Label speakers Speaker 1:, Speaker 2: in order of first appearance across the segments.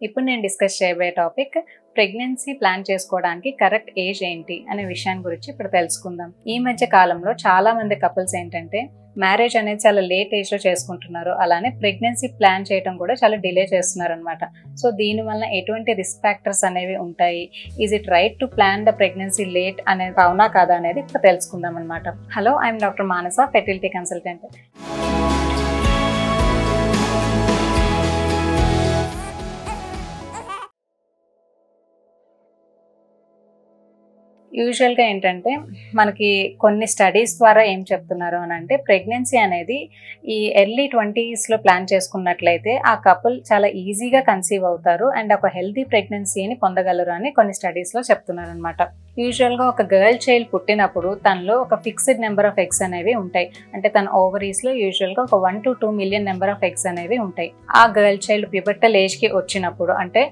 Speaker 1: ఇప్పుడు నేను డిస్కస్ చేయబోయే టాపిక్ ప్రెగ్నెన్సీ ప్లాన్ చేసుకోవడానికి కరెక్ట్ ఏజ్ ఏంటి అనే విషయాన్ని గురించి ఇప్పుడు తెలుసుకుందాం. ఈ మధ్య కాలంలో చాలా మంది కపుల్స్ ఏంటంటే మ్యారేజ్ అనేది చాలా లేట్ ఏజ్లో చేసుకుంటున్నారు, అలానే ప్రెగ్నెన్సీ ప్లాన్ చేయడం కూడా చాలా డిలే చేస్తున్నారు అనమాట. సో దీనివల్ల ఎటువంటి రిస్క్ ఫ్యాక్టర్స్ అనేవి ఉంటాయి, is it right to plan the pregnancy late అనేది అవునా కాదా అనేది ఇప్పుడు తెలుసుకుందాం అనమాట. Hello, I'm doctor Manasa, fertility consultant. యూజువల్గా ఏంటంటే మనకి కొన్ని స్టడీస్ ద్వారా ఏం చెప్తున్నారు అని అంటే ప్రెగ్నెన్సీ అనేది ఈ ఎర్లీ 20s ప్లాన్ చేసుకున్నట్లయితే ఆ కపుల్ చాలా ఈజీగా కన్సీవ్ అవుతారు అండ్ ఒక హెల్తీ ప్రెగ్నెన్సీని పొందగలరు అని కొన్ని స్టడీస్లో చెప్తున్నారు అనమాట. యూజువల్గా ఒక గర్ల్ చైల్డ్ పుట్టినప్పుడు తనలో ఒక ఫిక్స్డ్ నెంబర్ ఆఫ్ ఎగ్స్ అనేవి ఉంటాయి. అంటే తన ఓవరీస్లో యూజువల్గా ఒక 1 to 2 million number of eggs అనేవి ఉంటాయి. ఆ గర్ల్ చైల్డ్ ప్యూబర్టల్ ఏజ్కి వచ్చినప్పుడు అంటే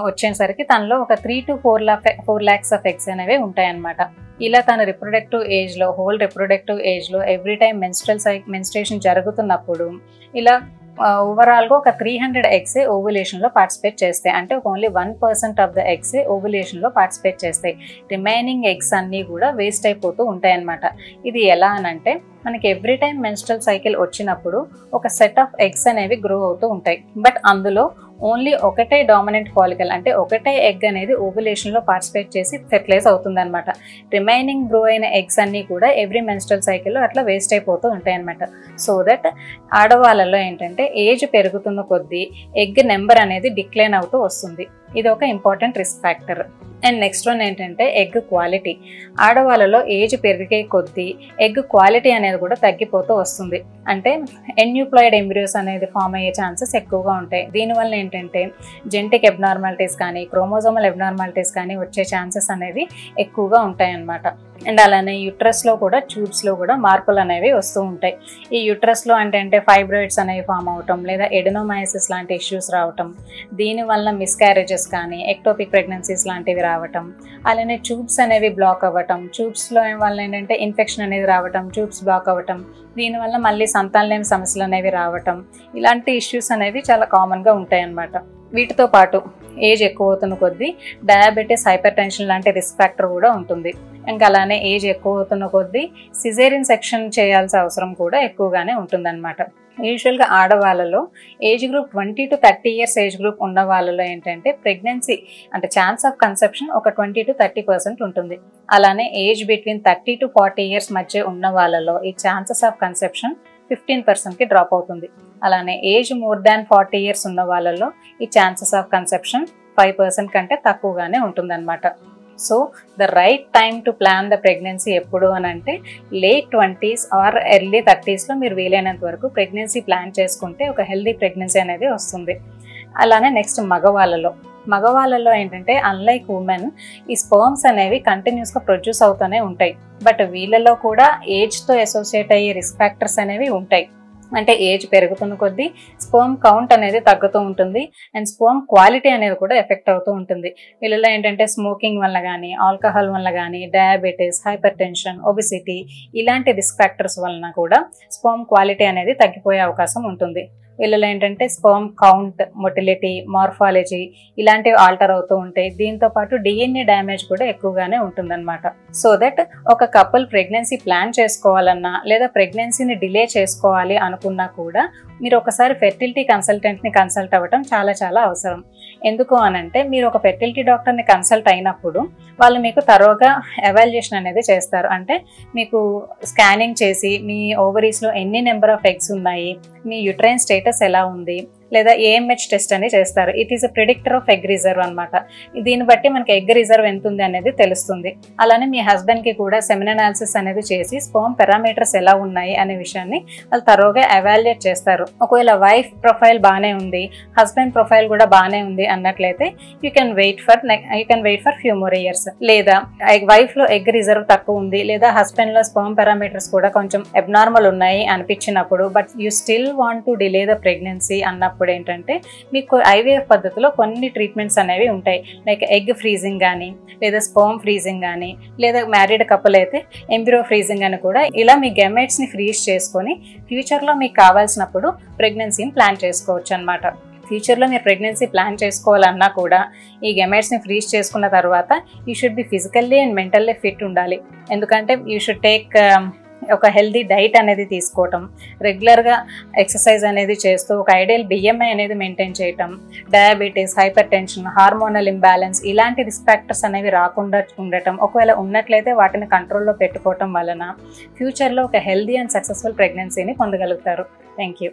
Speaker 1: వచ్చేసరికి తనలో ఒక 3 to 4 lakhs ఆఫ్ ఎగ్స్ అనేవి ఉంటాయి అన్నమాట. ఇలా తన రిప్రొడక్టివ్ ఏజ్లో హోల్ రిప్రొడక్టివ్ ఏజ్లో ఎవ్రీ టైం మెన్స్ట్రేషన్ జరుగుతున్నప్పుడు ఇలా ఓవరాల్గా ఒక 300 ఎగ్స్ ఓవ్యులేషన్లో పార్టిసిపేట్ చేస్తాయి. అంటే ఓన్లీ 1% ఆఫ్ ద ఎగ్స్ ఓవ్యులేషన్లో పార్టిసిపేట్ చేస్తాయి. రిమైనింగ్ ఎగ్స్ అన్నీ కూడా వేస్ట్ అయిపోతూ ఉంటాయి అన్నమాట. ఇది ఎలా అనంటే మనకి ఎవ్రీ టైం మెన్స్ట్రల్ సైకిల్ వచ్చినప్పుడు ఒక సెట్ ఆఫ్ ఎగ్స్ అనేవి గ్రో అవుతూ ఉంటాయి. బట్ అందులో ఓన్లీ ఒకటే డామినెంట్ ఫాలికల్ అంటే ఒకటే ఎగ్ అనేది ఓవ్యులేషన్లో పార్టిసిపేట్ చేసి ఫెర్టిలైజ్ అవుతుంది అనమాట. రిమైనింగ్ గ్రో అయిన ఎగ్స్ అన్నీ కూడా ఎవ్రీ మెన్స్ట్రల్ సైకిల్లో అట్లా వేస్ట్ అయిపోతూ ఉంటాయి అనమాట. సో దట్ ఆడవాళ్ళలో ఏంటంటే ఏజ్ పెరుగుతున్న కొద్దీ ఎగ్ నెంబర్ అనేది డిక్లైన్ అవుతూ వస్తుంది. ఇది ఒక important risk factor. And next one ఏంటంటే ఎగ్ క్వాలిటీ. ఆడవాళ్ళలో ఏజ్ పెరిగే కొద్దీ ఎగ్ క్వాలిటీ అనేది కూడా తగ్గిపోతూ వస్తుంది. అంటే ఎన్యూప్లాయిడ్ ఎంబ్రియోస్ అనేది ఫామ్ అయ్యే ఛాన్సెస్ ఎక్కువగా ఉంటాయి. దీనివల్ల ఏంటంటే జెనెటిక్ అబ్నార్మాలిటీస్ కానీ క్రోమోజోమల్ అబ్నార్మాలిటీస్ కానీ వచ్చే ఛాన్సెస్ అనేవి ఎక్కువగా ఉంటాయి అన్నమాట. అండ్ అలానే యూట్రస్లో కూడా ట్యూబ్స్లో కూడా మార్పులు అనేవి వస్తూ ఉంటాయి. ఈ యూట్రస్లో అంటే ఫైబ్రాయిడ్స్ అనేవి ఫామ్ అవటం లేదా ఎడెనోమైసిస్ లాంటి ఇష్యూస్ రావటం, దీనివల్ల మిస్క్యారేజెస్ కానీ ఎక్టోపిక్ ప్రెగ్నెన్సీస్ లాంటివి రావటం, అలానే ట్యూబ్స్ అనేవి బ్లాక్ అవ్వటం, ట్యూబ్స్లో వల్ల ఏంటంటే ఇన్ఫెక్షన్ అనేది రావటం, ట్యూబ్స్ బ్లాక్ అవ్వటం, దీనివల్ల మళ్ళీ సంతానలేమి సమస్యలు అనేవి రావటం, ఇలాంటి ఇష్యూస్ అనేవి చాలా కామన్గా ఉంటాయి అన్నమాట. వీటితో పాటు ఏజ్ ఎక్కువ అవుతున్న కొద్దీ డయాబెటీస్, హైపర్ టెన్షన్ లాంటి రిస్క్ ఫ్యాక్టర్ కూడా ఉంటుంది. ఇంకా అలానే ఏజ్ ఎక్కువ అవుతున్న కొద్దీ సిజేరియన్ సెక్షన్ చేయాల్సిన అవసరం కూడా ఎక్కువగానే ఉంటుందన్నమాట. యూజువల్గా ఆడవాళ్ళలో age group 20 to 30 years age group ఉన్న వాళ్ళలో ఏంటంటే ప్రెగ్నెన్సీ అంటే ఛాన్స్ ఆఫ్ కన్సెప్షన్ ఒక 20 to 30% ఉంటుంది. అలానే ఏజ్ బిట్వీన్ 30 to 40 years మధ్య ఉన్న వాళ్ళలో ఈ ఛాన్సెస్ ఆఫ్ కన్సెప్షన్ 15%కి డ్రాప్ అవుతుంది. అలానే ఏజ్ మోర్ దాన్ 40 years ఉన్న వాళ్ళలో ఈ ఛాన్సెస్ ఆఫ్ కన్సెప్షన్ 5% కంటే తక్కువగానే ఉంటుందన్నమాట. So the right time to plan the pregnancy ఎప్పుడు అని అంటే లేట్ 20s ఆర్ ఎర్లీ 30sలో మీరు వీలైనంత వరకు ప్రెగ్నెన్సీ ప్లాన్ చేసుకుంటే ఒక హెల్దీ ప్రెగ్నెన్సీ అనేది వస్తుంది. అలానే నెక్స్ట్ మగవాళ్ళలో ఏంటంటే అన్లైక్ ఉమెన్ ఈ స్పర్మ్స్ అనేవి కంటిన్యూస్గా ప్రొడ్యూస్ అవుతూనే ఉంటాయి. బట్ వీళ్ళలో కూడా ఏజ్తో అసోసియేట్ అయ్యే రిస్క్ ఫ్యాక్టర్స్ అనేవి ఉంటాయి. అంటే ఏజ్ పెరుగుతున్న కొద్దీ స్పర్మ్ కౌంట్ అనేది తగ్గుతూ ఉంటుంది అండ్ స్పర్మ్ క్వాలిటీ అనేది కూడా ఎఫెక్ట్ అవుతూ ఉంటుంది. వీళ్ళలో ఏంటంటే స్మోకింగ్ వల్ల కానీ ఆల్కహాల్ వల్ల కానీ డయాబెటీస్, హైపర్ టెన్షన్, ఒబిసిటీ ఇలాంటి రిస్క్ ఫ్యాక్టర్స్ వలన కూడా స్పర్మ్ క్వాలిటీ అనేది తగ్గిపోయే అవకాశం ఉంటుంది. వీళ్ళలో ఏంటంటే స్పర్మ్ కౌంట్, మొటిలిటీ, మార్ఫాలజీ ఇలాంటివి ఆల్టర్ అవుతూ ఉంటాయి. దీంతో పాటు డిఎన్ఏ డ్యామేజ్ కూడా ఎక్కువగానే ఉంటుందన్నమాట. సో దట్ ఒక కపుల్ ప్రెగ్నెన్సీ ప్లాన్ చేసుకోవాలన్నా లేదా ప్రెగ్నెన్సీని డిలే చేసుకోవాలి అనుకున్నా కూడా మీరు ఒకసారి ఫెర్టిలిటీ కన్సల్టెంట్ని కన్సల్ట్ అవ్వటం చాలా చాలా అవసరం. ఎందుకు అనంటే మీరు ఒక ఫెర్టిలిటీ డాక్టర్ని కన్సల్ట్ అయినప్పుడు వాళ్ళు మీకు తరోగా ఎవాల్యుయేషన్ అనేది చేస్తారు. అంటే మీకు స్కానింగ్ చేసి మీ ఓవరీస్లో ఎన్ని నెంబర్ ఆఫ్ ఎగ్స్ ఉన్నాయి, మీ యుట్రైన్ స్టేటస్ ఎలా ఉంది, లేదా ఏఎంహెచ్ టెస్ట్ అని చేస్తారు. It is a predictor of egg reserve అనమాట. దీన్ని బట్టి మనకి ఎగ్ రిజర్వ్ ఎంత ఉంది అనేది తెలుస్తుంది. అలానే మీ హస్బెండ్కి కూడా సెమెన్ అనాలిసిస్ అనేది చేసి స్పర్మ్ పారామీటర్స్ ఎలా ఉన్నాయి అనే విషయాన్ని వాళ్ళు తరోగా ఎవాల్యుయేట్ చేస్తారు. ఒకవేళ వైఫ్ ప్రొఫైల్ బాగానే ఉంది, హస్బెండ్ ప్రొఫైల్ కూడా బాగానే ఉంది అన్నట్లయితే you can wait for few more years. లేదా వైఫ్లో ఎగ్ రిజర్వ్ తక్కువ ఉంది లేదా హస్బెండ్లో స్పర్మ్ పారామీటర్స్ కూడా కొంచెం అబ్నార్మల్ ఉన్నాయి అనిపించినప్పుడు but you still want to delay the pregnancy అన్నప్పుడు ఏంటంటే మీకు ఐవీఎఫ్ పద్ధతిలో కొన్ని ట్రీట్మెంట్స్ అనేవి ఉంటాయి. లైక్ ఎగ్ ఫ్రీజింగ్ కానీ లేదా స్పర్మ్ ఫ్రీజింగ్ కానీ లేదా మ్యారీడ్ కపుల్ అయితే ఎంబ్రియో ఫ్రీజింగ్ అని కూడా ఇలా మీ గెమెట్స్ని ఫ్రీజ్ చేసుకొని ఫ్యూచర్లో మీకు కావాల్సినప్పుడు ప్రెగ్నెన్సీని ప్లాన్ చేసుకోవచ్చు అన్నమాట. ఫ్యూచర్లో మీరు ప్రెగ్నెన్సీ ప్లాన్ చేసుకోవాలన్నా కూడా ఈ గెమెట్స్ని ఫ్రీజ్ చేసుకున్న తర్వాత you should be physically and mentally fit ఉండాలి. ఎందుకంటే యూ షుడ్ టేక్ ఒక హెల్దీ డైట్ అనేది తీసుకోవటం, రెగ్యులర్గా ఎక్సర్సైజ్ అనేది చేస్తూ ఒక ఐడియల్ బిఎంఐ అనేది మెయింటైన్ చేయటం, diabetes, hyper tension, hormonal imbalance ఇలాంటి రిస్క్ ఫ్యాక్టర్స్ అనేవి రాకుండా ఉండటం, ఒకవేళ ఉన్నట్లయితే వాటిని కంట్రోల్లో పెట్టుకోవటం వలన ఫ్యూచర్లో ఒక హెల్దీ అండ్ సక్సెస్ఫుల్ ప్రెగ్నెన్సీని పొందగలుగుతారు. Thank you.